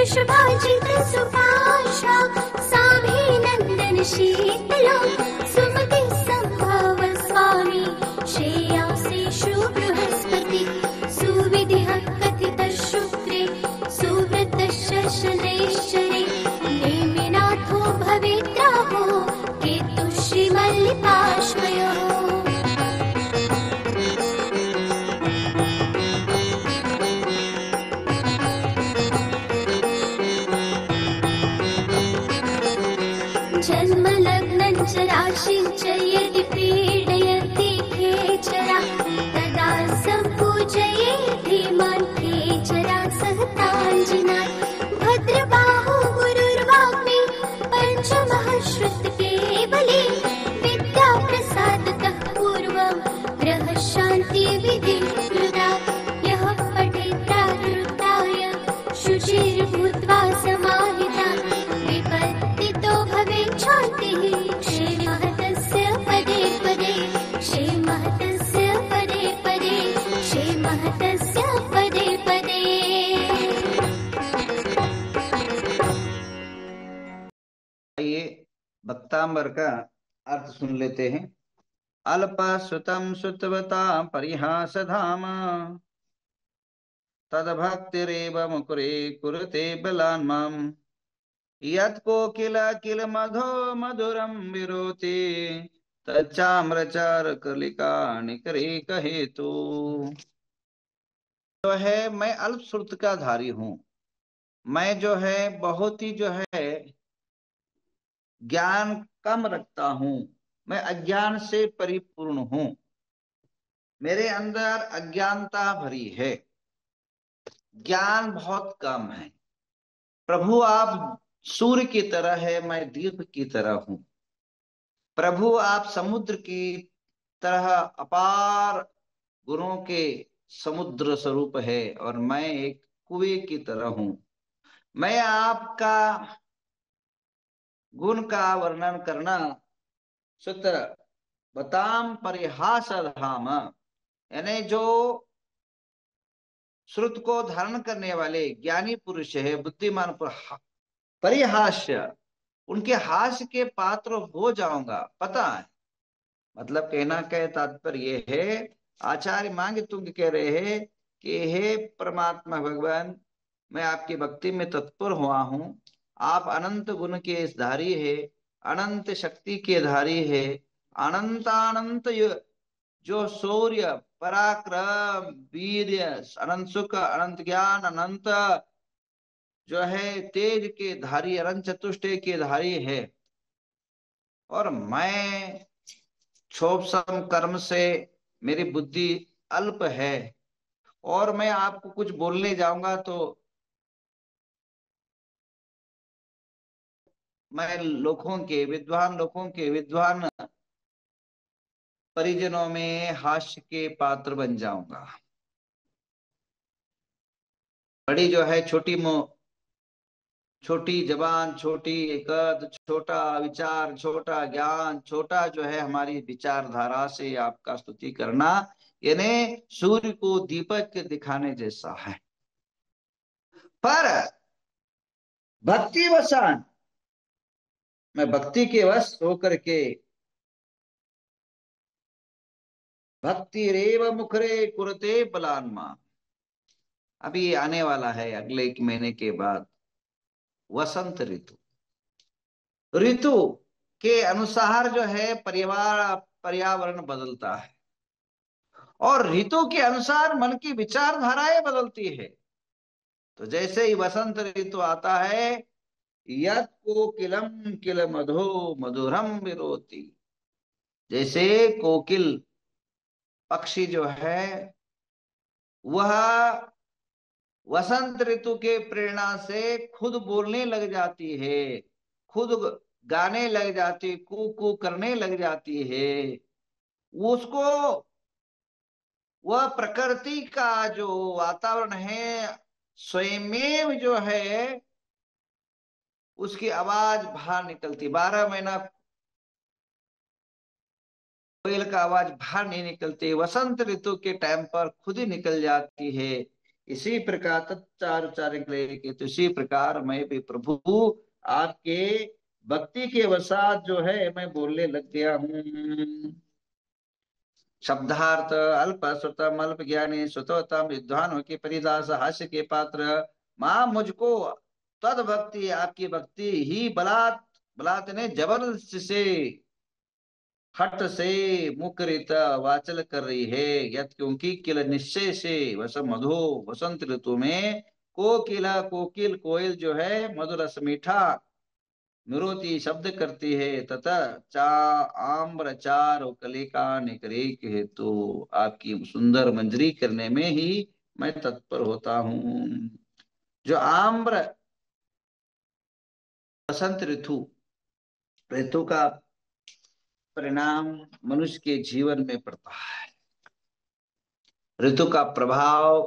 वृषभाजित सुपाशा साभिनन्दन शीतलो सुमति संभव स्वामी श्रेयांसेषु बृहस्पति सुविधिः कथित शुक्रे सुव्रतस्य शनैश्चरे नेमिनाथो भवेद्राहो केतु श्रीमल्लिकाश्वयोः। जन्मलग्नं च राशिं च यदि पीडयति खेचरा तदा सम्पूजये धीमान् खेचरा सहताञ्जनान् भद्रबाहु गुरुर्वाग्मी पञ्चमः श्रुतकेवली विद्याप्रसादतः पूर्वं ग्रहशान्तिविधिं कृता यः पठेत्रावृताय शुचिर्भूत्वा समाहिता विपत्तितो भवेत् शान्तिः श्रीमहतस्य पदे पदे श्रीमहतस्य पदे पदे श्रीमहतस्य पदे पदे। आइए भक्तांबर का अर्थ सुन लेते हैं। अल्पा सुतम सुतवता परिहास धाम तद्भक्तिरेव मुकुरे कुरुते बलान्माम यत् कोकिल किल मधो मधुरम विरोति तच्चाम्रचार कलिका निकरे कहेतु। जो है मैं अल्प श्रुत का धारी हूं, मैं जो है बहुत ही जो है ज्ञान कम रखता हूं, मैं अज्ञान से परिपूर्ण हूं, मेरे अंदर अज्ञानता भरी है, ज्ञान बहुत कम है। प्रभु आप सूर्य की तरह है, मैं दीप की तरह हूं। प्रभु आप समुद्र की तरह अपार गुणों के समुद्र स्वरूप है और मैं एक कुएं की तरह हूं। मैं आपका गुण का वर्णन करना सूत्र बताम परिहास धाम, यानी जो श्रुत को धारण करने वाले ज्ञानी पुरुष है, बुद्धिमान परिहास्य, उनके हास्य के पात्र हो जाऊंगा। पता है मतलब कहना कह तात्पर्य है, आचार्य मांग तुंग कह रहे हैं कि हे परमात्मा भगवान, मैं आपकी भक्ति में तत्पर हुआ हूं। आप अनंत गुण के धारी है, अनंत शक्ति के धारी है, अनंतानंत जो शौर्य पराक्रम वीर्य अनंत सुख अनंत ज्ञान अनंत जो है तेज के धारी, अनंत चतुष्टय के धारी है। और मैं क्षोभसम कर्म से मेरी बुद्धि अल्प है और मैं आपको कुछ बोलने जाऊंगा तो मैं विद्वान लोगों के विद्वान परिजनों में हास्य के पात्र बन जाऊंगा। बड़ी जो है छोटी जबान, छोटी कद, छोटा विचार, छोटा ज्ञान, छोटा जो है हमारी विचारधारा से आपका स्तुति करना यानी सूर्य को दीपक दिखाने जैसा है। पर भक्ति वसान, मैं भक्ति के वश होकर के भक्ति रेव मुखरे कुरते बलान्मा, अभी आने वाला है अगले 1 महीने के बाद वसंत ऋतु। ऋतु के अनुसार जो है पर्यावरण बदलता है और ऋतु के अनुसार मन की विचारधाराएं बदलती है। तो जैसे ही वसंत ऋतु आता है, यत् कोकिलम किल मधो मधुरम विरोति, जैसे कोकिल पक्षी जो है वह वसंत ऋतु के प्रेरणा से खुद बोलने लग जाती है, खुद गाने लग जाती, कू कू करने लग जाती है। उसको वह प्रकृति का जो वातावरण है स्वयमेव जो है उसकी आवाज बाहर निकलती। 12 महीना कोयल का आवाज बाहर नहीं निकलती, वसंत ऋतु के टाइम पर खुद ही निकल जाती है। इसी प्रकार तत्चार उच्चारण के लिए कि तो इसी प्रकार मैं भी प्रभु आपके भक्ति के वसात जो है मैं बोलने लग गया हूँ। शब्दार्थ अल्प श्रुतम अल्प ज्ञानी श्रुतोतम विद्वानों के परिदास हास्य के पात्र। माँ मुझको तद भक्ति आपकी भक्ति ही बलात् बलात् ने जबरदस्ती से हट से मुकरित वाचल कर रही है। यत क्योंकि किल निश्चय से वस मधु वसंत ऋतु में कोकिला कोकिल कोयल जो है मधुर रस मीठा निरोती शब्द करती है तथा चा आम्र चार और कलिका निकरे हेतु आपकी सुंदर मंजरी करने में ही मैं तत्पर होता हूँ। जो आम्र बसंत ऋतु ऋतु का परिणाम मनुष्य के जीवन में पड़ता है। ऋतु का प्रभाव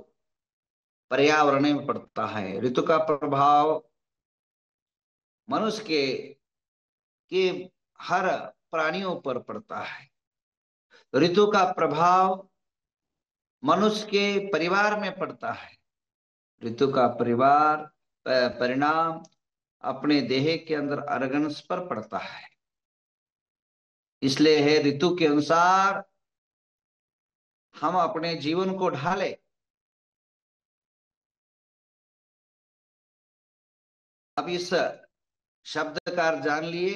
पर्यावरण में पड़ता है। ऋतु का प्रभाव मनुष्य के हर प्राणियों पर पड़ता है। ऋतु का प्रभाव मनुष्य के परिवार में पड़ता है। ऋतु का परिणाम अपने देह के अंदर अर्गन्स पर पड़ता है। इसलिए है ऋतु के अनुसार हम अपने जीवन को ढाले। अब इस शब्द का अर्थ जान लिए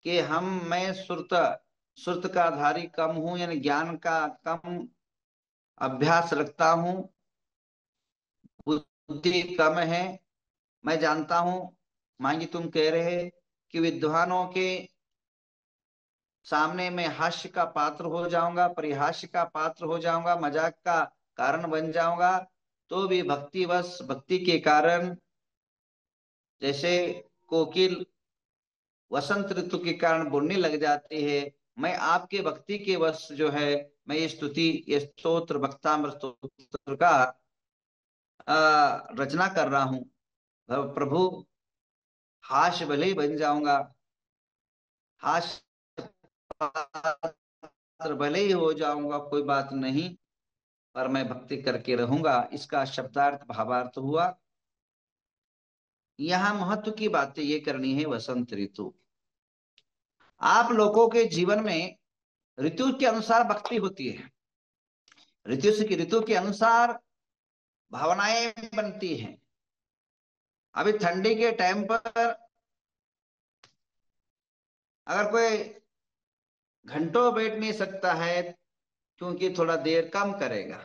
कि मैं सुरत सुरत का धारी कम हूं, यानी ज्ञान का कम अभ्यास रखता हूं, बुद्धि कम है। मैं जानता हूं मांगी तुम कह रहे कि विद्वानों के सामने मैं हास्य का पात्र हो जाऊंगा, परिहास्य का पात्र हो जाऊंगा, मजाक का कारण बन जाऊंगा। तो भी भक्तिवश भक्ति के कारण जैसे कोकिल वसंत ऋतु के कारण बोलने लग जाती है, मैं आपके भक्ति के वश जो है मैं ये स्तुति ये स्तोत्र भक्तामृत स्तोत्र का रचना कर रहा हूं। प्रभु हास्य भले ही बन जाऊंगा, हास्य पात्र भले ही हो जाऊंगा, कोई बात नहीं, पर मैं भक्ति करके रहूंगा। इसका शब्दार्थ भावार्थ हुआ। यहाँ महत्व की बातें ये करनी है। वसंत ऋतु आप लोगों के जीवन में ऋतु के अनुसार भक्ति होती है। ऋतु के अनुसार भावनाएं बनती हैं। अभी ठंडी के टाइम पर अगर कोई घंटों बैठ नहीं सकता है क्योंकि थोड़ा देर कम करेगा।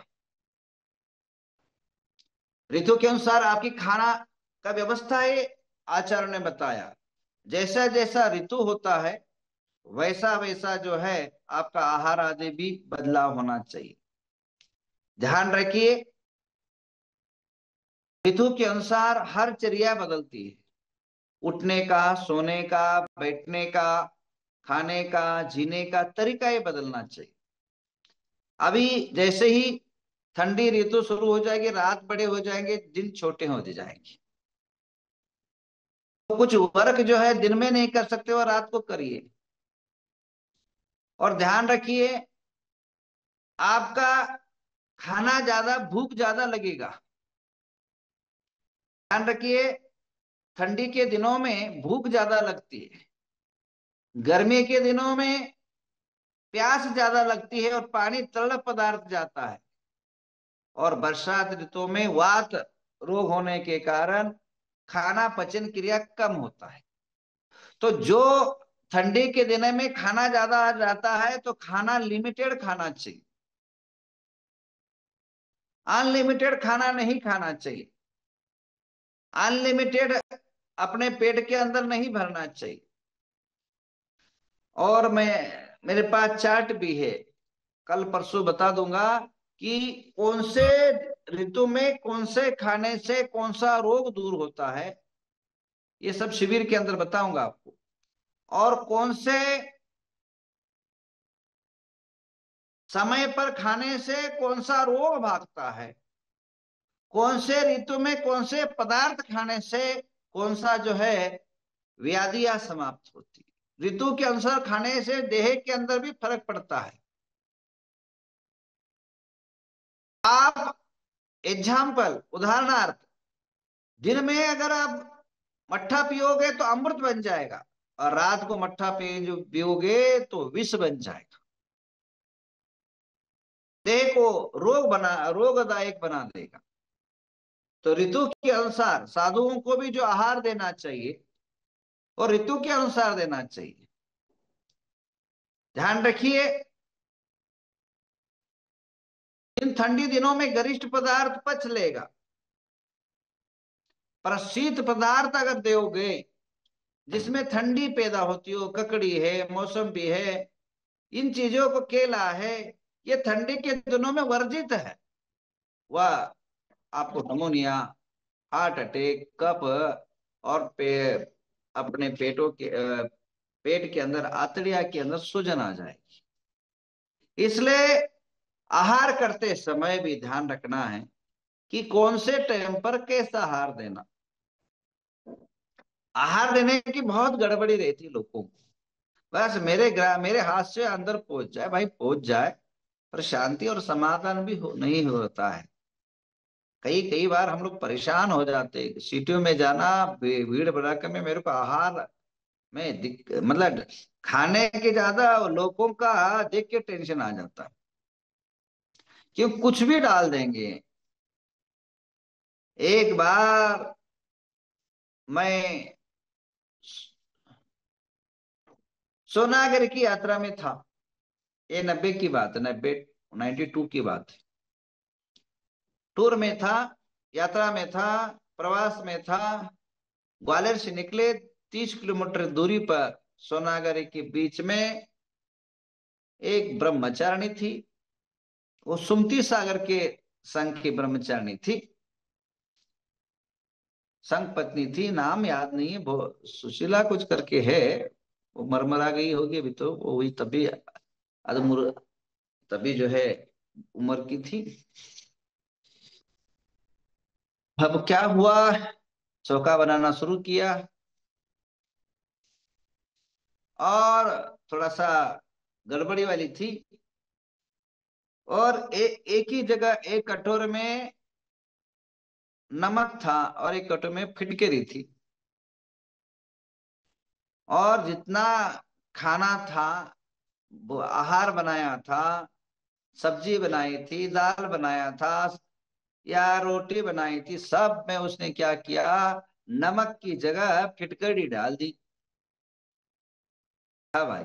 ऋतु के अनुसार आपकी खाना का व्यवस्था है। आचार्य ने बताया जैसा जैसा ऋतु होता है वैसा वैसा जो है आपका आहार आदि भी बदलाव होना चाहिए। ध्यान रखिए ऋतु के अनुसार हर चर्या बदलती है। उठने का, सोने का, बैठने का, खाने का, जीने का तरीका ये बदलना चाहिए। अभी जैसे ही ठंडी ऋतु शुरू हो जाएगी, रात बड़े हो जाएंगे, दिन छोटे होते जाएंगे। तो कुछ वर्क जो है दिन में नहीं कर सकते और रात को करिए। और ध्यान रखिए आपका खाना ज्यादा भूख ज्यादा लगेगा। ध्यान रखिए ठंडी के दिनों में भूख ज्यादा लगती है, गर्मी के दिनों में प्यास ज्यादा लगती है और पानी तरल पदार्थ जाता है। और बरसात ऋतु में वात रोग होने के कारण खाना पचन क्रिया कम होता है। तो जो ठंडी के दिन में खाना ज्यादा आ जाता है तो खाना लिमिटेड खाना चाहिए, अनलिमिटेड खाना नहीं खाना चाहिए। अनलिमिटेड अपने पेट के अंदर नहीं भरना चाहिए। और मेरे पास चार्ट भी है, कल परसों बता दूंगा कि कौन से ऋतु में कौन से खाने से कौन सा रोग दूर होता है। ये सब शिविर के अंदर बताऊंगा आपको। और कौन से समय पर खाने से कौन सा रोग भागता है, कौन से ऋतु में कौन से पदार्थ खाने से कौन सा जो है व्याधियां समाप्त होती है। ऋतु के अनुसार खाने से देह के अंदर भी फर्क पड़ता है। आप एग्जाम्पल, उदाहरणार्थ, दिन में अगर आप मट्ठा पियोगे तो अमृत बन जाएगा, और रात को मट्ठा पियोगे तो विष बन जाएगा, देह को रोगदायक बना देगा। तो ऋतु के अनुसार साधुओं को भी जो आहार देना चाहिए और ऋतु के अनुसार देना चाहिए। ध्यान रखिए, इन ठंडी दिनों में गरिष्ठ पदार्थ पच लेगा, पर शीत पदार्थ अगर दोगे जिसमें ठंडी पैदा होती हो, ककड़ी है, मौसम्बी है, इन चीजों को, केला है, ये ठंडी के दिनों में वर्जित है। वह आपको नमोनिया, हार्ट अटैक, कफ और अपने पेट के अंदर, आंतड़िया के अंदर सूजन आ जाएगी। इसलिए आहार करते समय भी ध्यान रखना है कि कौन से टाइम पर कैसा आहार देना। आहार देने की बहुत गड़बड़ी रहती लोगों को, बस मेरे हाथ से अंदर पहुंच जाए, भाई पहुंच जाए, पर शांति और समाधान भी नहीं होता है। कई कई बार हम लोग परेशान हो जाते हैं, सिटियों में जाना, भीड़ भड़ाके में मेरे को आहार में मतलब खाने के ज्यादा लोगों का देख के टेंशन आ जाता है, क्यों कुछ भी डाल देंगे। एक बार मैं सोनागर की यात्रा में था, ये 90 की बात है, 92 की बात है। टूर में था, यात्रा में था, प्रवास में था। ग्वालियर से निकले, 30 किलोमीटर दूरी पर सोनागर के बीच में एक ब्रह्मचारिणी थी। वो सुमति सागर के संघ की ब्रह्मचारिणी थी, संघ पत्नी थी, नाम याद नहीं है, सुशीला कुछ करके है। वो मरमरा गई होगी अभी, तो वो हुई तभी अदमुर, तभी जो है उम्र की थी। अब क्या हुआ, चौका बनाना शुरू किया, और थोड़ा सा गड़बड़ी वाली थी, और एक ही जगह एक कटोरे में नमक था और एक कटोरे में फिटकरी थी, और जितना खाना था, वो आहार बनाया था, सब्जी बनाई थी, दाल बनाया था या रोटी बनाई थी, सब में उसने क्या किया, नमक की जगह फिटकरी डाल दी। हाँ भाई।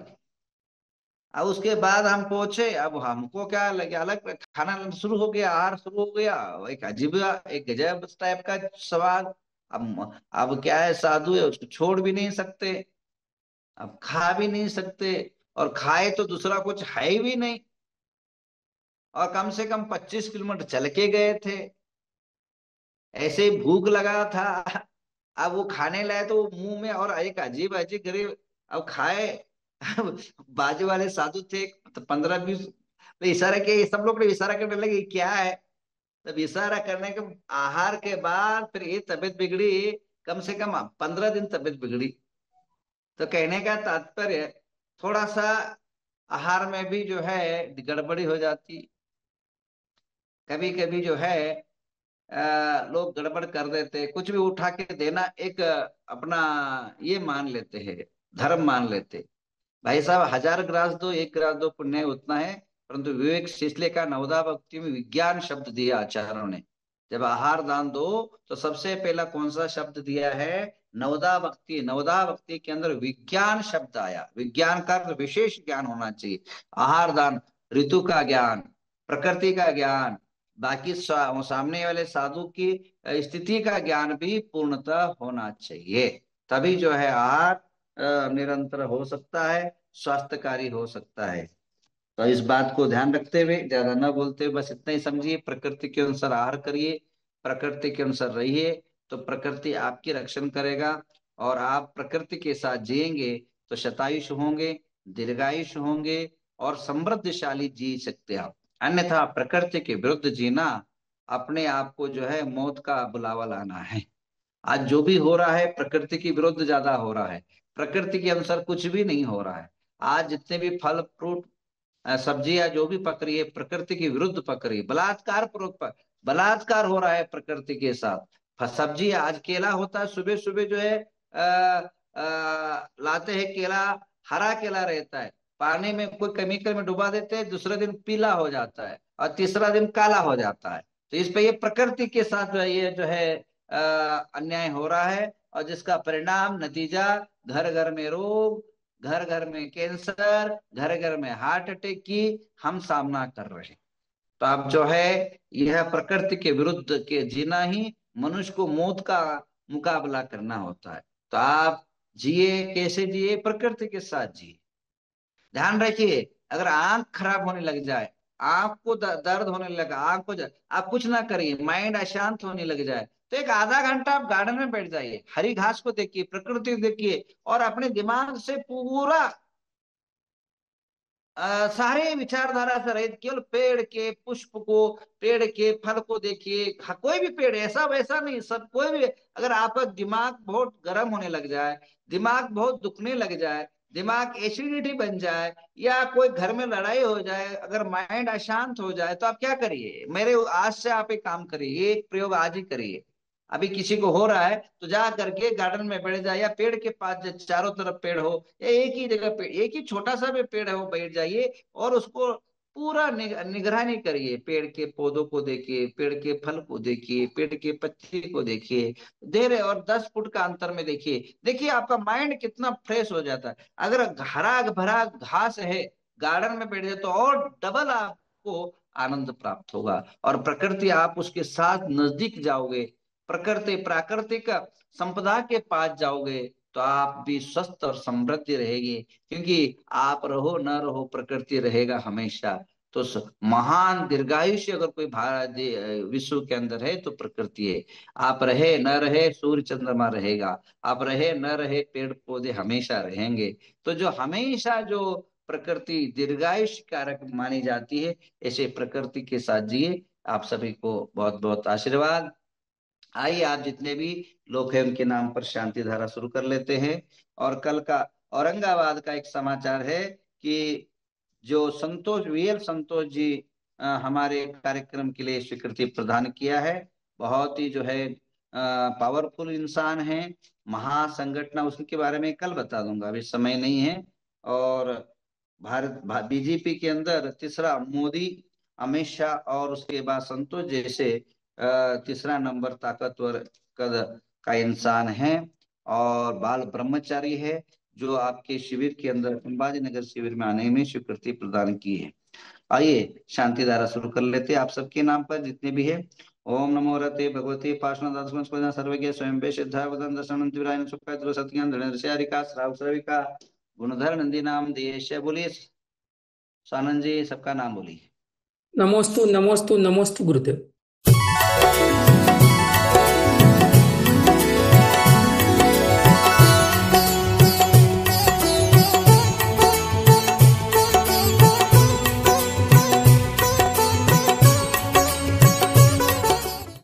अब उसके बाद हम पहुंचे, अब हमको क्या लगे, अलग खाना शुरू हो गया, आहार शुरू हो गया, एक अजीब, एक गजब टाइप का स्वाद। अब क्या है, साधु है, उसको छोड़ भी नहीं सकते, अब खा भी नहीं सकते, और खाए तो दूसरा कुछ है भी नहीं, और कम से कम 25 किलोमीटर चल के गए थे, ऐसे ही भूख लगा था। अब वो खाने लाए तो वो मुंह में, और एक अजीब अजीब गरीब, अब खाए। बाजू वाले साधु थे, तो 15-20 इशारा किए, सब लोग ने इशारा करने लगे, क्या है। तब इशारा करने के आहार के बाद फिर ये तबीयत बिगड़ी, कम से कम 15 दिन तबीयत बिगड़ी। तो कहने का तात्पर्य, थोड़ा सा आहार में भी जो है गड़बड़ी हो जाती, कभी कभी जो है लोग गड़बड़ कर देते, कुछ भी उठा के देना एक अपना ये मान लेते हैं, धर्म मान लेते। भाई साहब, 1000 ग्रास दो, 1 ग्रास दो, पुण्य उतना है, परंतु विवेक शिशले का नवदा भक्ति में विज्ञान शब्द दिया आचार्यों ने। जब आहार दान दो तो सबसे पहला कौन सा शब्द दिया है, नवदा भक्ति। नवदा भक्ति के अंदर विज्ञान शब्द आया, विज्ञान का अर्थ विशेष ज्ञान होना चाहिए। आहार दान, ऋतु का ज्ञान, प्रकृति का ज्ञान, बाकी सामने वाले साधु की स्थिति का ज्ञान भी पूर्णतः होना चाहिए, तभी जो है आहार निरंतर हो सकता है, स्वास्थ्यकारी हो सकता है। तो इस बात को ध्यान रखते हुए, ज्यादा न बोलते हुए, बस इतना ही समझिए, प्रकृति के अनुसार आहार करिए, प्रकृति के अनुसार रहिए, तो प्रकृति आपकी रक्षण करेगा, और आप प्रकृति के साथ जिएंगे तो शतायुष होंगे, दीर्घायुष होंगे, और समृद्धशाली जी सकते हैं आप। अन्यथा प्रकृति के विरुद्ध जीना, अपने आप को जो है मौत का बुलावा लाना है। आज जो भी हो रहा है प्रकृति के विरुद्ध ज्यादा हो रहा है, प्रकृति के अनुसार कुछ भी नहीं हो रहा है। आज जितने भी फल फ्रूट सब्जियां जो भी पक रही है, प्रकृति के विरुद्ध पक रही है, बलात्कार पूर्वक बलात्कार हो रहा है प्रकृति के साथ। सब्जी आज केला होता है, सुबह सुबह जो है लाते हैं केला, हरा केला रहता है, पानी में कोई केमिकल में डुबा देते हैं, दूसरे दिन पीला हो जाता है और तीसरा दिन काला हो जाता है। तो इस पे ये प्रकृति के साथ जो है ये जो है अन्याय हो रहा है, और जिसका परिणाम नतीजा घर घर में रोग, घर घर में कैंसर, घर घर में हार्ट अटैक की हम सामना कर रहे हैं। तो अब जो है यह प्रकृति के विरुद्ध के जीना ही मनुष्य को मौत का मुकाबला करना होता है। तो आप जिए, कैसे जिए? प्रकृति के साथ जिए। ध्यान रखिए, अगर आंख खराब होने लग जाए, आंख को दर्द होने लगा, आप कुछ ना करिए, माइंड अशांत होने लग जाए, तो एक आधा घंटा आप गार्डन में बैठ जाइए, हरी घास को देखिए, प्रकृति को देखिए, और अपने दिमाग से पूरा सारे विचारधारा से रहित केवल पेड़ के पुष्प को, पेड़ के फल को देखिए। कोई भी पेड़ ऐसा वैसा नहीं, सब कोई भी, अगर आपका दिमाग बहुत गर्म होने लग जाए, दिमाग बहुत दुखने लग जाए, दिमाग एसिडिटी बन जाए, या कोई घर में लड़ाई हो जाए, अगर माइंड अशांत हो जाए, तो आप क्या करिए? मेरे आज से आप एक काम करिए, ये एक प्रयोग आज ही करिए। अभी किसी को हो रहा है तो जा करके गार्डन में बैठ जाए, या पेड़ के पास चारों तरफ पेड़ हो, या एक ही जगह पेड़, एक ही छोटा सा भी पेड़ है वो बैठ जाइए, और उसको पूरा निगरानी करिए। पेड़ के पौधों को देखिए, पेड़ के फल को देखिए, पेड़ के पत्ते को देखिए, धीरे, और 10 फुट का अंतर में देखिए, देखिए आपका माइंड कितना फ्रेश हो जाता है। अगर हरा भरा घास है, गार्डन में बैठ जाए, तो और डबल आपको आनंद प्राप्त होगा, और प्रकृति, आप उसके साथ नजदीक जाओगे, प्रकृति प्राकृतिक संपदा के पास जाओगे, तो आप भी स्वस्थ और समृद्धि रहेगी, क्योंकि आप रहो न रहो, प्रकृति रहेगा हमेशा। तो महान दीर्घायुष्य अगर कोई भारत विश्व के अंदर है तो प्रकृति है। आप रहे न रहे, सूर्य चंद्रमा रहेगा, आप रहे न रहे, पेड़ पौधे हमेशा रहेंगे। तो जो हमेशा जो प्रकृति दीर्घायुष्य कारक मानी जाती है, ऐसे प्रकृति के साथ जिए। आप सभी को बहुत बहुत आशीर्वाद। आइए, आप जितने भी लोग हैं उनके नाम पर शांति धारा शुरू कर लेते हैं। और कल का औरंगाबाद का एक समाचार है कि जो संतोष, वीएल संतोष जी हमारे कार्यक्रम के लिए स्वीकृति प्रदान किया है। बहुत ही जो है पावरफुल इंसान है, महासंगठन, उसके बारे में कल बता दूंगा, अभी समय नहीं है। और भारत बीजेपी के अंदर तीसरा मोदी, अमित शाह, और उसके बाद संतोष जैसे तीसरा नंबर ताकतवर कद का इंसान है, और बाल ब्रह्मचारी है, जो आपके शिविर के अंदर, अंबाजी नगर शिविर में आने में स्वीकृति प्रदान की है। आइए शांति धारा शुरू कर लेते हैं आप सबके नाम पर जितने भी है। ओम नमो रते भगवते पार्श्वनाथ सर्वज्ञ स्वयं सिद्धा वदन दर्शन दिव्यायन सुखाय द्रो सत्यं धृषयारिका श्राव श्रविका गुणधर नंदी नाम देश। बोलिए सानंद जी, सबका नाम बोलिए। नमोस्तु नमोस्तु नमोस्तु गुरुदेव।